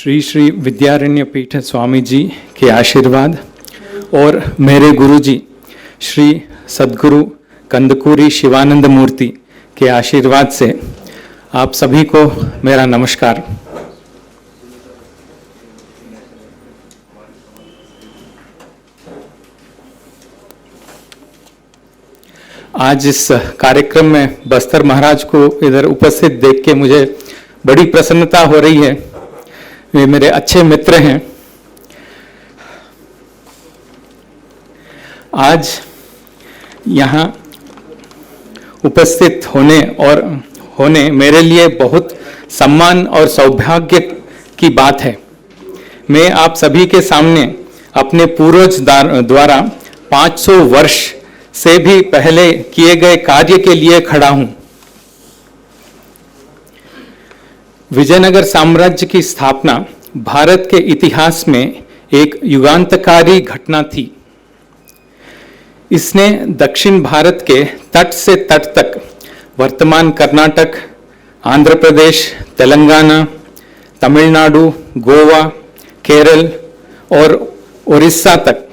श्री श्री विद्यारण्य पीठ स्वामी जी के आशीर्वाद और मेरे गुरु जी श्री सद्गुरु कंदकूरी शिवानंद मूर्ति के आशीर्वाद से आप सभी को मेरा नमस्कार। आज इस कार्यक्रम में बस्तर महाराज को इधर उपस्थित देख के मुझे बड़ी प्रसन्नता हो रही है। वे मेरे अच्छे मित्र हैं। आज यहाँ उपस्थित होने मेरे लिए बहुत सम्मान और सौभाग्य की बात है। मैं आप सभी के सामने अपने पूर्वज द्वारा 500 वर्ष से भी पहले किए गए कार्य के लिए खड़ा हूं। विजयनगर साम्राज्य की स्थापना भारत के इतिहास में एक युगांतकारी घटना थी। इसने दक्षिण भारत के तट से तट तक वर्तमान कर्नाटक, आंध्र प्रदेश, तेलंगाना, तमिलनाडु, गोवा, केरल और उड़ीसा तक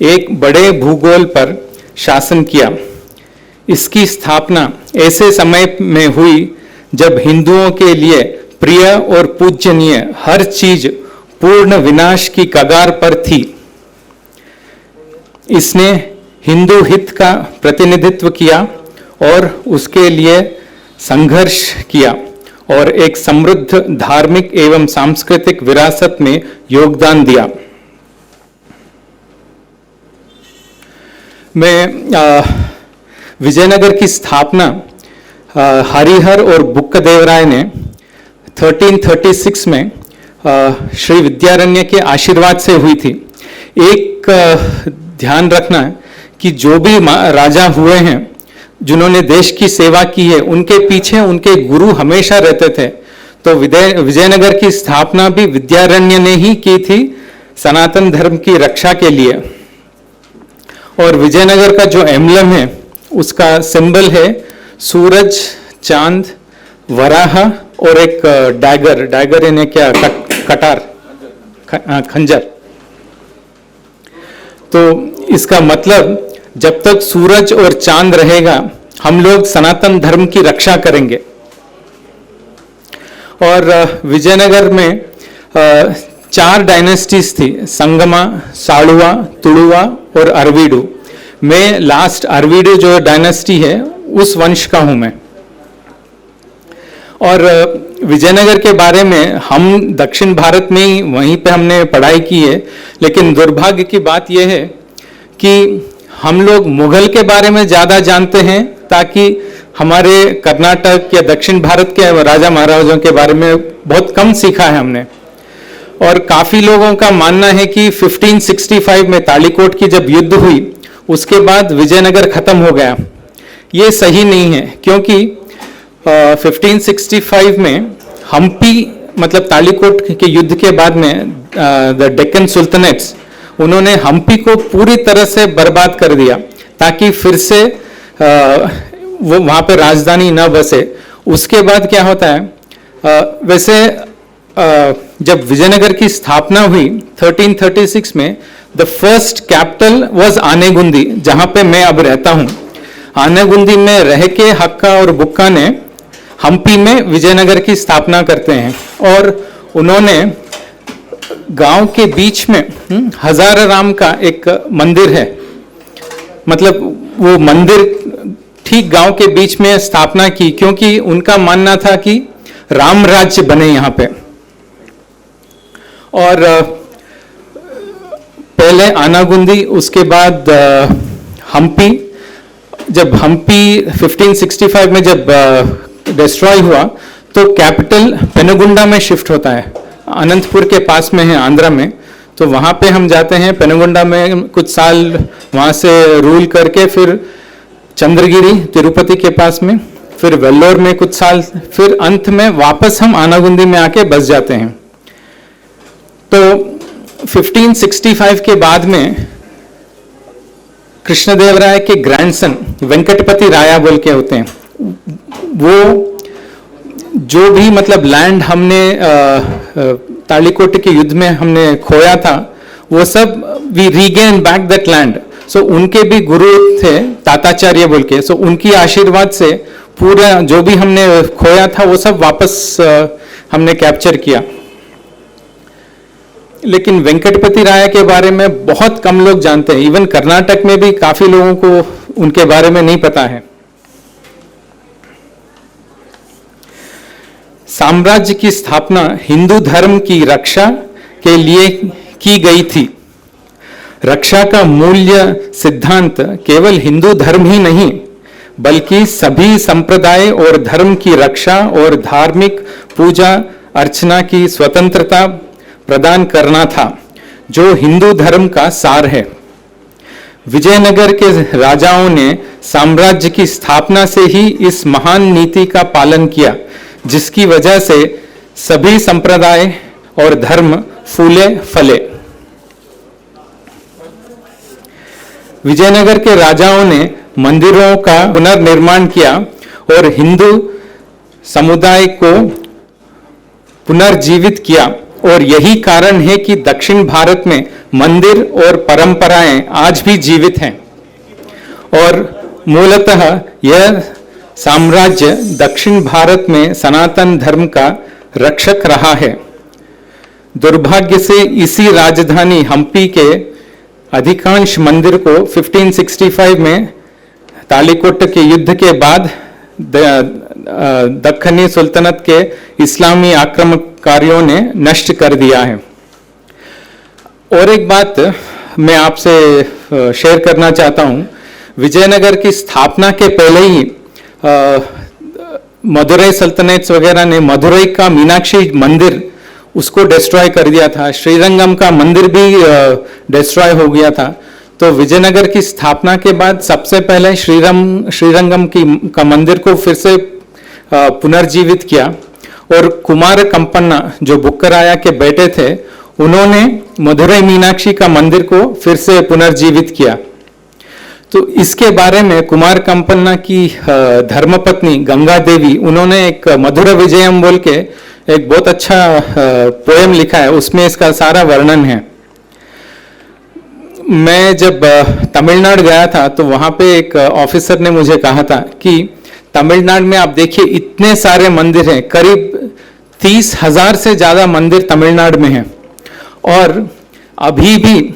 एक बड़े भूगोल पर शासन किया। इसकी स्थापना ऐसे समय में हुई जब हिंदुओं के लिए प्रिय और पूजनीय हर चीज पूर्ण विनाश की कगार पर थी। इसने हिंदू हित का प्रतिनिधित्व किया और उसके लिए संघर्ष किया और एक समृद्ध धार्मिक एवं सांस्कृतिक विरासत में योगदान दिया। मैं विजयनगर की स्थापना हरिहर और बुक्कदेवराय ने 1336 में श्री विद्यारण्य के आशीर्वाद से हुई थी। एक ध्यान रखना कि जो भी राजा हुए हैं जिन्होंने देश की सेवा की है, उनके पीछे उनके गुरु हमेशा रहते थे। तो विजयनगर की स्थापना भी विद्यारण्य ने ही की थी सनातन धर्म की रक्षा के लिए। और विजयनगर का जो एम्बलम है उसका सिंबल है सूरज, चांद, वराह और एक डैगर यानी क्या कटार, खंजर। तो इसका मतलब जब तक सूरज और चांद रहेगा हम लोग सनातन धर्म की रक्षा करेंगे। और विजयनगर में 4 डायनेस्टीज थी, संगमा, साड़ुआ, तुड़ुआ और अरवीडू। मैं लास्ट अरवीडू जो डायनेस्टी है उस वंश का हूं मैं। और विजयनगर के बारे में हम दक्षिण भारत में ही वहीं पे हमने पढ़ाई की है, लेकिन दुर्भाग्य की बात यह है कि हम लोग मुगल के बारे में ज़्यादा जानते हैं, ताकि हमारे कर्नाटक या दक्षिण भारत के राजा महाराजाओं के बारे में बहुत कम सीखा है हमने। और काफ़ी लोगों का मानना है कि 1565 में तालीकोट की जब युद्ध हुई उसके बाद विजयनगर खत्म हो गया। ये सही नहीं है, क्योंकि 1565 में हम्पी मतलब तालीकोट के युद्ध के बाद में द डेक्कन सुल्तनेट्स उन्होंने हम्पी को पूरी तरह से बर्बाद कर दिया, ताकि फिर से वो वहाँ पे राजधानी न बसे। उसके बाद क्या होता है, वैसे जब विजयनगर की स्थापना हुई 1336 में, the first capital was Anegundi, जहाँ पे मैं अब रहता हूँ। आनेगुंदी में रह के हक्का और बुक्का ने हम्पी में विजयनगर की स्थापना करते हैं। और उन्होंने गांव के बीच में हजाराराम का एक मंदिर है, मतलब वो मंदिर ठीक गांव के बीच में स्थापना की, क्योंकि उनका मानना था कि राम राज्य बने यहाँ पे। और पहले आनागुंदी, उसके बाद हम्पी। जब हम्पी 1565 में जब डिस्ट्रॉय हुआ तो कैपिटल पेनुगुंडा में शिफ्ट होता है, अनंतपुर के पास में है, आंध्रा में। तो वहाँ पे हम जाते हैं। पेनुगुंडा में कुछ साल वहाँ से रूल करके फिर चंद्रगिरी तिरुपति के पास में, फिर वेल्लोर में कुछ साल, फिर अंत में वापस हम आनागुंदी में आके बस जाते हैं। तो 1565 के बाद में कृष्णदेवराय के ग्रैंडसन वेंकटपति राया बोल के होते हैं, वो जो भी मतलब लैंड हमने तालिकोट के युद्ध में हमने खोया था, वो सब we regain back that land. So उनके भी गुरु थे ताताचार्य बोल के, सो उनकी आशीर्वाद से पूरा जो भी हमने खोया था वो सब वापस हमने कैप्चर किया। लेकिन वेंकटपति राय के बारे में बहुत कम लोग जानते हैं, इवन कर्नाटक में भी काफी लोगों को उनके बारे में नहीं पता है। साम्राज्य की स्थापना हिंदू धर्म की रक्षा के लिए की गई थी। रक्षा का मूल्य सिद्धांत केवल हिंदू धर्म ही नहीं बल्कि सभी संप्रदाय और धर्म की रक्षा और धार्मिक पूजा अर्चना की स्वतंत्रता प्रदान करना था, जो हिंदू धर्म का सार है। विजयनगर के राजाओं ने साम्राज्य की स्थापना से ही इस महान नीति का पालन किया, जिसकी वजह से सभी संप्रदाय और धर्म फूले फले। विजयनगर के राजाओं ने मंदिरों का पुनर्निर्माण किया और हिंदू समुदाय को पुनर्जीवित किया, और यही कारण है कि दक्षिण भारत में मंदिर और परंपराएं आज भी जीवित हैं। और मूलतः यह साम्राज्य दक्षिण भारत में सनातन धर्म का रक्षक रहा है। दुर्भाग्य से इसी राजधानी हम्पी के अधिकांश मंदिर को 1565 में तालिकोट के युद्ध के बाद दक्खनी सुल्तनत के इस्लामी आक्रमणकारियों ने नष्ट कर दिया है। और एक बात मैं आपसे शेयर करना चाहता हूं, विजयनगर की स्थापना के पहले ही मदुरई सल्तनत वगैरह ने मदुरई का मीनाक्षी मंदिर उसको डिस्ट्रॉय कर दिया था। श्रीरंगम का मंदिर भी डिस्ट्रॉय हो गया था। तो विजयनगर की स्थापना के बाद सबसे पहले श्रीरंगम का मंदिर को फिर से पुनर्जीवित किया, और कुमार कंपन्ना जो बुक्कराया के बेटे थे उन्होंने मदुरई मीनाक्षी का मंदिर को फिर से पुनर्जीवित किया। तो इसके बारे में कुमार कंपन्ना की धर्मपत्नी गंगा देवी, उन्होंने एक मधुर विजयम बोल के एक बहुत अच्छा पोएम लिखा है, उसमें इसका सारा वर्णन है। मैं जब तमिलनाडु गया था तो वहां पे एक ऑफिसर ने मुझे कहा था कि तमिलनाडु में आप देखिए इतने सारे मंदिर हैं, करीब 30,000 से ज्यादा मंदिर तमिलनाडु में हैं, और अभी भी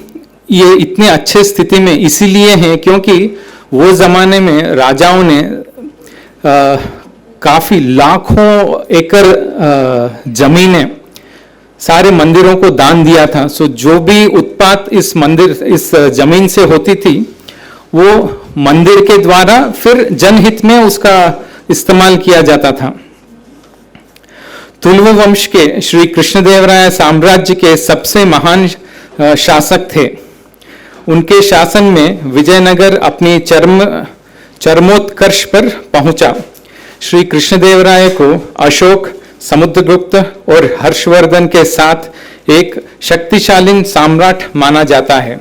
ये इतने अच्छे स्थिति में इसीलिए हैं क्योंकि वो जमाने में राजाओं ने काफी लाखों एकड़ जमीनें सारे मंदिरों को दान दिया था। सो जो भी उत्पाद इस जमीन से होती थी वो मंदिर के द्वारा फिर जनहित में उसका इस्तेमाल किया जाता था। तुलु वंश के श्री कृष्णदेवराय साम्राज्य के सबसे महान शासक थे। उनके शासन में विजयनगर अपनी चरमोत्कर्ष पर पहुंचा। श्री कृष्णदेवराय को अशोक, समुद्रगुप्त और हर्षवर्धन के साथ एक शक्तिशाली सम्राट माना जाता है।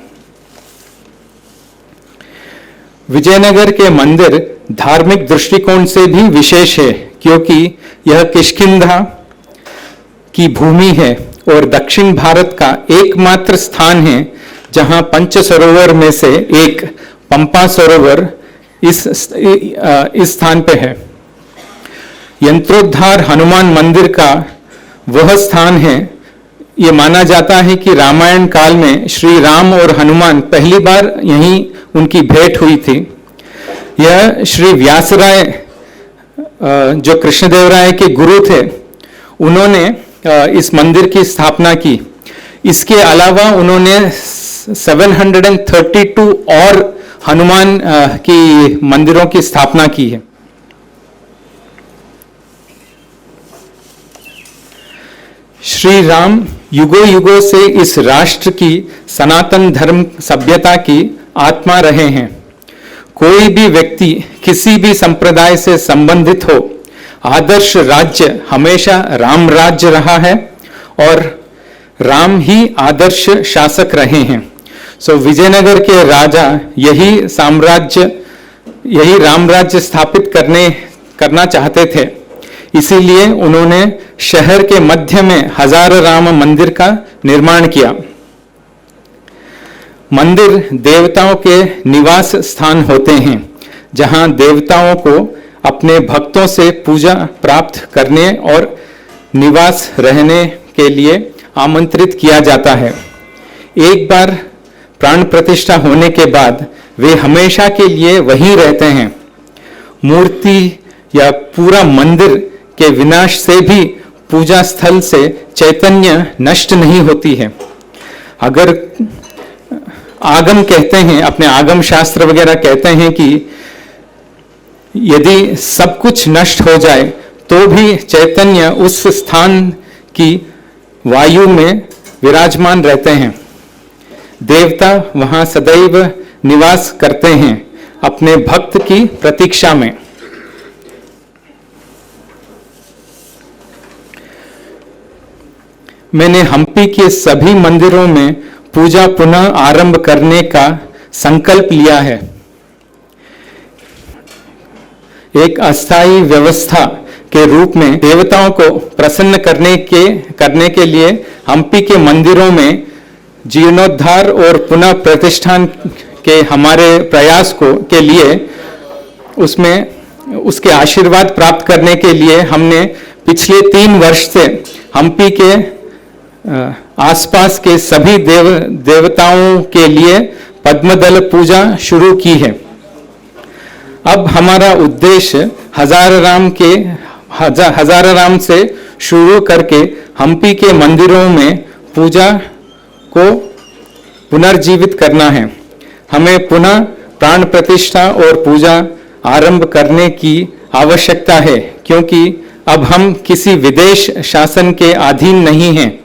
विजयनगर के मंदिर धार्मिक दृष्टिकोण से भी विशेष है क्योंकि यह किष्किंधा की भूमि है और दक्षिण भारत का एकमात्र स्थान है जहां पंच सरोवर में से एक पंपा सरोवर इस स्थान पे है। यंत्रोद्धार हनुमान मंदिर का वह स्थान है। ये माना जाता है कि रामायण काल में श्री राम और हनुमान पहली बार यहीं उनकी भेंट हुई थी। यह श्री व्यासराय जो कृष्णदेवराय के गुरु थे, उन्होंने इस मंदिर की स्थापना की। इसके अलावा उन्होंने 732 और हनुमान की मंदिरों की स्थापना की है। श्री राम युगों युगों से इस राष्ट्र की सनातन धर्म सभ्यता की आत्मा रहे हैं। कोई भी व्यक्ति किसी भी संप्रदाय से संबंधित हो, आदर्श राज्य हमेशा राम राज्य रहा है और राम ही आदर्श शासक रहे हैं। सो विजयनगर के राजा यही राम राज्य स्थापित करना चाहते थे। इसीलिए उन्होंने शहर के मध्य में हजार राम मंदिर का निर्माण किया। मंदिर देवताओं के निवास स्थान होते हैं, जहां देवताओं को अपने भक्तों से पूजा प्राप्त करने और निवास रहने के लिए आमंत्रित किया जाता है। एक बार प्राण प्रतिष्ठा होने के बाद वे हमेशा के लिए वहीं रहते हैं। मूर्ति या पूरा मंदिर के विनाश से भी पूजा स्थल से चैतन्य नष्ट नहीं होती है। अगर आगम कहते हैं, अपने आगम शास्त्र वगैरह कहते हैं कि यदि सब कुछ नष्ट हो जाए तो भी चैतन्य उस स्थान की वायु में विराजमान रहते हैं। देवता वहां सदैव निवास करते हैं अपने भक्त की प्रतीक्षा में। मैंने हम्पी के सभी मंदिरों में पूजा पुनः आरंभ करने का संकल्प लिया है। एक अस्थायी व्यवस्था के रूप में देवताओं को प्रसन्न करने के लिए हम्पी के मंदिरों में जीर्णोद्धार और पुनः प्रतिष्ठान के हमारे प्रयास के लिए उसके आशीर्वाद प्राप्त करने के लिए हमने पिछले 3 वर्ष से हम्पी के आसपास के सभी देवताओं के लिए पद्मदल पूजा शुरू की है। अब हमारा उद्देश्य हजाराराम से शुरू करके हम्पी के मंदिरों में पूजा को पुनर्जीवित करना है। हमें पुनः प्राण प्रतिष्ठा और पूजा आरंभ करने की आवश्यकता है, क्योंकि अब हम किसी विदेश शासन के अधीन नहीं हैं।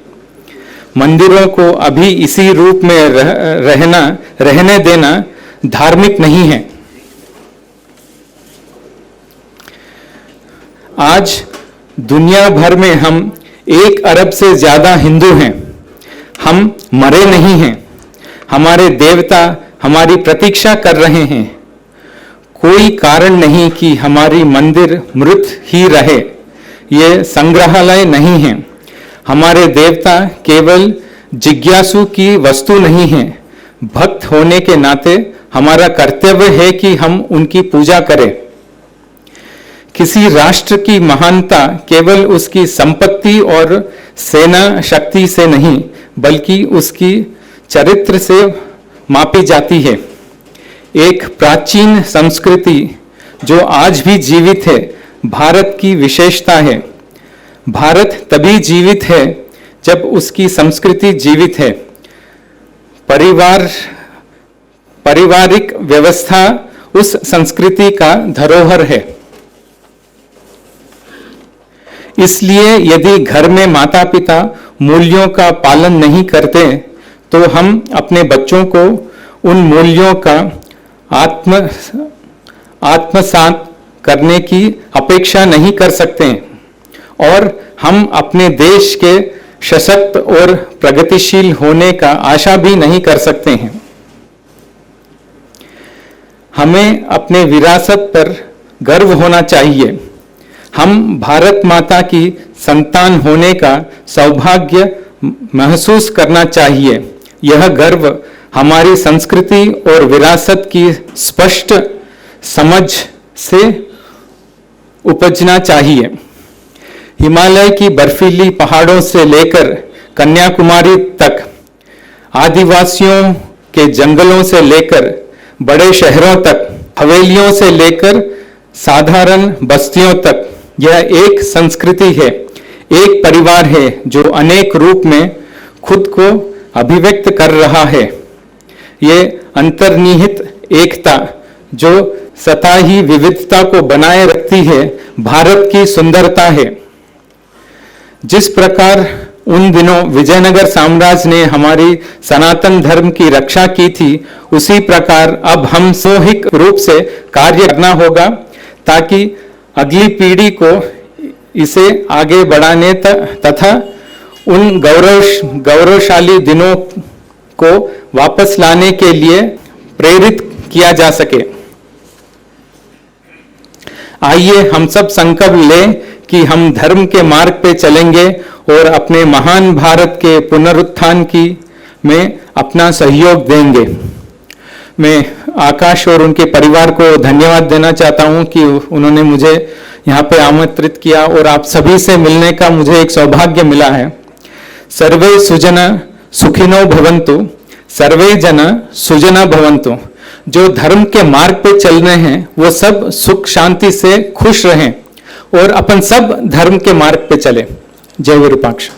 मंदिरों को अभी इसी रूप में रहने देना धार्मिक नहीं है। आज दुनिया भर में हम 1 अरब से ज्यादा हिंदू हैं। हम मरे नहीं हैं। हमारे देवता हमारी प्रतीक्षा कर रहे हैं। कोई कारण नहीं कि हमारी मंदिर मृत ही रहे। ये संग्रहालय नहीं है। हमारे देवता केवल जिज्ञासु की वस्तु नहीं है। भक्त होने के नाते हमारा कर्तव्य है कि हम उनकी पूजा करें। किसी राष्ट्र की महानता केवल उसकी संपत्ति और सेना शक्ति से नहीं, बल्कि उसकी चरित्र से मापी जाती है। एक प्राचीन संस्कृति जो आज भी जीवित है, भारत की विशेषता है। भारत तभी जीवित है जब उसकी संस्कृति जीवित है। पारिवारिक व्यवस्था उस संस्कृति का धरोहर है। इसलिए यदि घर में माता पिता मूल्यों का पालन नहीं करते, तो हम अपने बच्चों को उन मूल्यों का आत्मसात करने की अपेक्षा नहीं कर सकते, और हम अपने देश के सशक्त और प्रगतिशील होने का आशा भी नहीं कर सकते हैं। हमें अपने विरासत पर गर्व होना चाहिए। हम भारत माता की संतान होने का सौभाग्य महसूस करना चाहिए। यह गर्व हमारी संस्कृति और विरासत की स्पष्ट समझ से उपजना चाहिए। हिमालय की बर्फीली पहाड़ों से लेकर कन्याकुमारी तक, आदिवासियों के जंगलों से लेकर बड़े शहरों तक, हवेलियों से लेकर साधारण बस्तियों तक, यह एक संस्कृति है, एक परिवार है जो अनेक रूप में खुद को अभिव्यक्त कर रहा है। ये अंतर्निहित एकता जो सतही विविधता को बनाए रखती है, भारत की सुंदरता है। जिस प्रकार उन दिनों विजयनगर साम्राज्य ने हमारी सनातन धर्म की रक्षा की थी, उसी प्रकार अब हम सामूहिक रूप से कार्य करना होगा ताकि अगली पीढ़ी को इसे आगे बढ़ाने तथा उन गौरवशाली दिनों को वापस लाने के लिए प्रेरित किया जा सके। आइए हम सब संकल्प लें कि हम धर्म के मार्ग पे चलेंगे और अपने महान भारत के पुनरुत्थान की में अपना सहयोग देंगे। मैं आकाश और उनके परिवार को धन्यवाद देना चाहता हूं कि उन्होंने मुझे यहाँ पे आमंत्रित किया और आप सभी से मिलने का मुझे एक सौभाग्य मिला है। सर्वे सुजन सुखिनो भवन्तु, सर्वे जन सुजना भवन्तु। जो धर्म के मार्ग पे चल रहे हैं वो सब सुख शांति से खुश रहें और अपन सब धर्म के मार्ग पे चले। जय विरूपाक्ष।